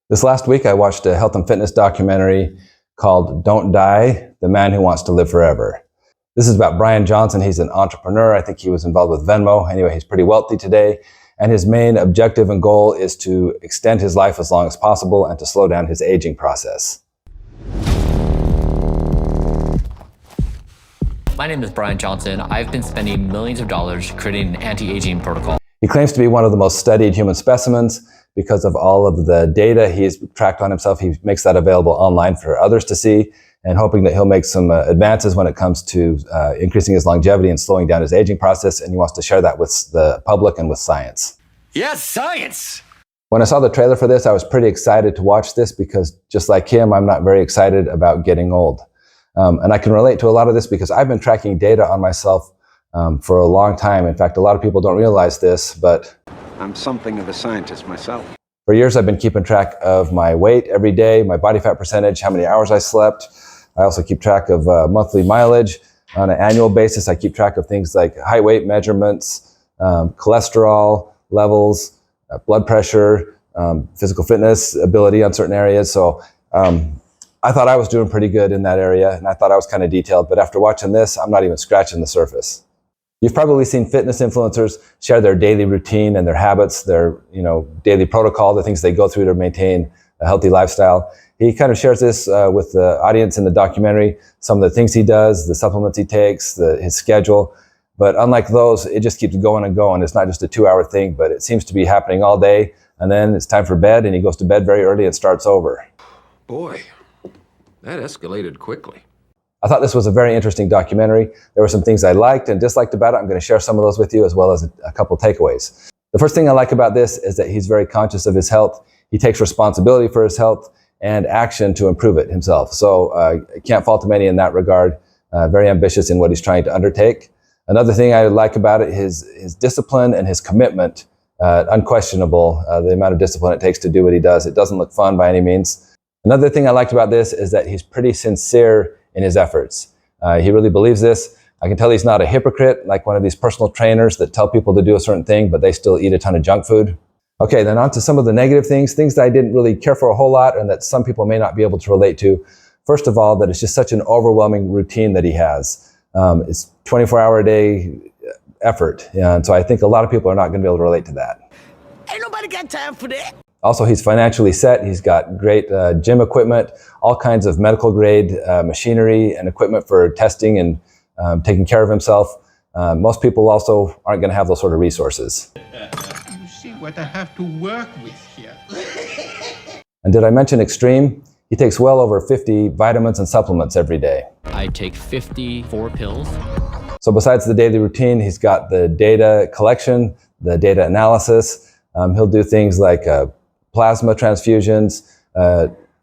This last week, I watched a health and fitness documentary called Don't Die, The Man Who Wants to Live Forever. This is about Brian Johnson. He's an entrepreneur. I think he was involved with Venmo. Anyway, he's pretty wealthy today. And his main objective and goal is to extend his life as long as possible and to slow down his aging process. My name is Brian Johnson. I've been spending millions of dollars creating an anti-aging protocol. He claims to be one of the most studied human specimens because of all of the data he's tracked on himself. He makes that available online for others to see, and hoping that he'll make some advances when it comes to increasing his longevity and slowing down his aging process. And he wants to share that with the public and with science. Yes, science! When I saw the trailer for this, I was pretty excited to watch this because just like him, I'm not very excited about getting old. And I can relate to a lot of this because I've been tracking data on myself for a long time. In fact, a lot of people don't realize this, but I'm something of a scientist myself. For years, I've been keeping track of my weight every day, my body fat percentage, how many hours I slept. I also keep track of monthly mileage. On an annual basis, I keep track of things like height, weight measurements, cholesterol levels, blood pressure, physical fitness ability on certain areas. So I thought I was doing pretty good in that area, and I thought I was kind of detailed. But after watching this, I'm not even scratching the surface. You've probably seen fitness influencers share their daily routine and their habits, their daily protocol, the things they go through to maintain a healthy lifestyle. He kind of shares this with the audience in the documentary, some of the things he does, the supplements he takes, his schedule. But unlike those, it just keeps going and going. It's not just a 2-hour thing, but it seems to be happening all day. And then it's time for bed, and he goes to bed very early and starts over. Boy, that escalated quickly. I thought this was a very interesting documentary. There were some things I liked and disliked about it. I'm going to share some of those with you, as well as a couple takeaways. The first thing I like about this is that he's very conscious of his health. He takes responsibility for his health and action to improve it himself. So I can't fault him any in that regard. Very ambitious in what he's trying to undertake. Another thing I like about it is his discipline and his commitment. Unquestionable, the amount of discipline it takes to do what he does. It doesn't look fun by any means. Another thing I liked about this is that he's pretty sincere in his efforts. He really believes this. I can tell he's not a hypocrite, like one of these personal trainers that tell people to do a certain thing, but they still eat a ton of junk food. Okay, then on to some of the negative things that I didn't really care for a whole lot and that some people may not be able to relate to. First of all, that it's just such an overwhelming routine that he has. It's 24-hour-a-day effort. And so I think a lot of people are not going to be able to relate to that. Ain't nobody got time for that. Also, he's financially set. He's got great gym equipment, all kinds of medical grade machinery and equipment for testing and taking care of himself. Most people also aren't going to have those sort of resources. You see what I have to work with here. And did I mention extreme? He takes well over 50 vitamins and supplements every day. I take 54 pills. So besides the daily routine, he's got the data collection, the data analysis. He'll do things like plasma transfusions,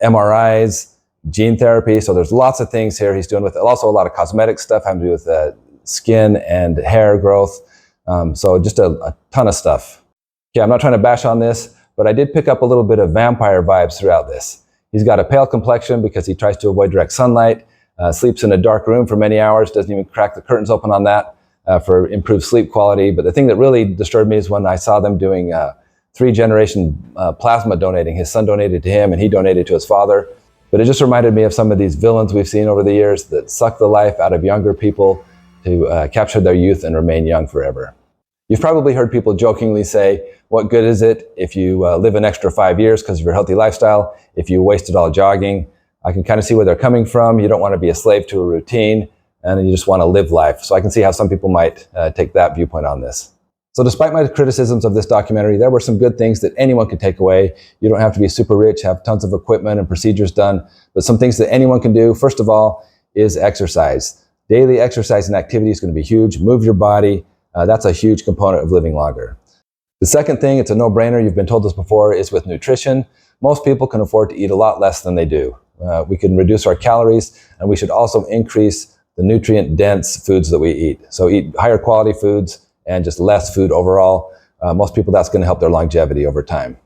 MRIs, gene therapy. So there's lots of things here he's doing with it. Also a lot of cosmetic stuff having to do with skin and hair growth. So just a ton of stuff. Okay, I'm not trying to bash on this, but I did pick up a little bit of vampire vibes throughout this. He's got a pale complexion because he tries to avoid direct sunlight, sleeps in a dark room for many hours, doesn't even crack the curtains open on that for improved sleep quality. But the thing that really disturbed me is when I saw them doing 3-generation plasma donating. His son donated to him and he donated to his father. But it just reminded me of some of these villains we've seen over the years that suck the life out of younger people to capture their youth and remain young forever. You've probably heard people jokingly say, what good is it if you live an extra 5 years because of your healthy lifestyle, if you waste it all jogging? I can kind of see where they're coming from. You don't want to be a slave to a routine and you just want to live life. So I can see how some people might take that viewpoint on this. So despite my criticisms of this documentary, there were some good things that anyone could take away. You don't have to be super rich, have tons of equipment and procedures done, but some things that anyone can do, first of all, is exercise. Daily exercise and activity is going to be huge. Move your body. That's a huge component of living longer. The second thing, it's a no-brainer, you've been told this before, is with nutrition. Most people can afford to eat a lot less than they do. We can reduce our calories, and we should also increase the nutrient-dense foods that we eat. So eat higher quality foods and just less food overall. Most people, that's going to help their longevity over time.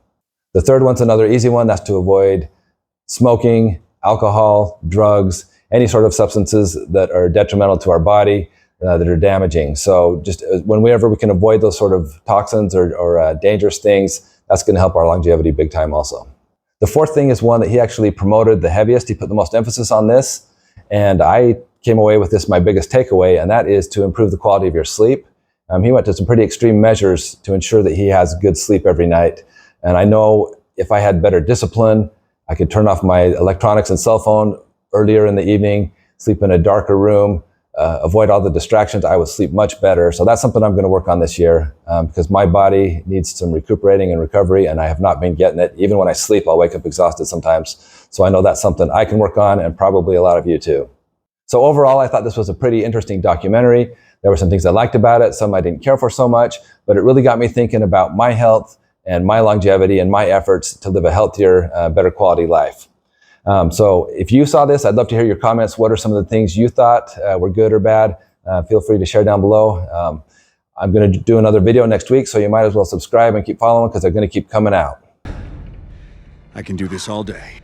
The third one's another easy one. That's to avoid smoking, alcohol, drugs, any sort of substances that are detrimental to our body, that are damaging. So just whenever we can avoid those sort of toxins or dangerous things, that's going to help our longevity big time also. The fourth thing is one that he actually promoted the heaviest. He put the most emphasis on this. And I came away with this, my biggest takeaway, and that is to improve the quality of your sleep. He went to some pretty extreme measures to ensure that he has good sleep every night. And I know if I had better discipline, I could turn off my electronics and cell phone earlier in the evening, sleep in a darker room, avoid all the distractions, I would sleep much better. So that's something I'm going to work on this year because my body needs some recuperating and recovery, and I have not been getting it. Even when I sleep, I'll wake up exhausted sometimes. So I know that's something I can work on, and probably a lot of you too. So overall, I thought this was a pretty interesting documentary. There were some things I liked about it, some I didn't care for so much, but it really got me thinking about my health and my longevity and my efforts to live a healthier, better quality life. So if you saw this, I'd love to hear your comments. What are some of the things you thought were good or bad? Feel free to share down below. I'm going to do another video next week, so you might as well subscribe and keep following because they're going to keep coming out. I can do this all day.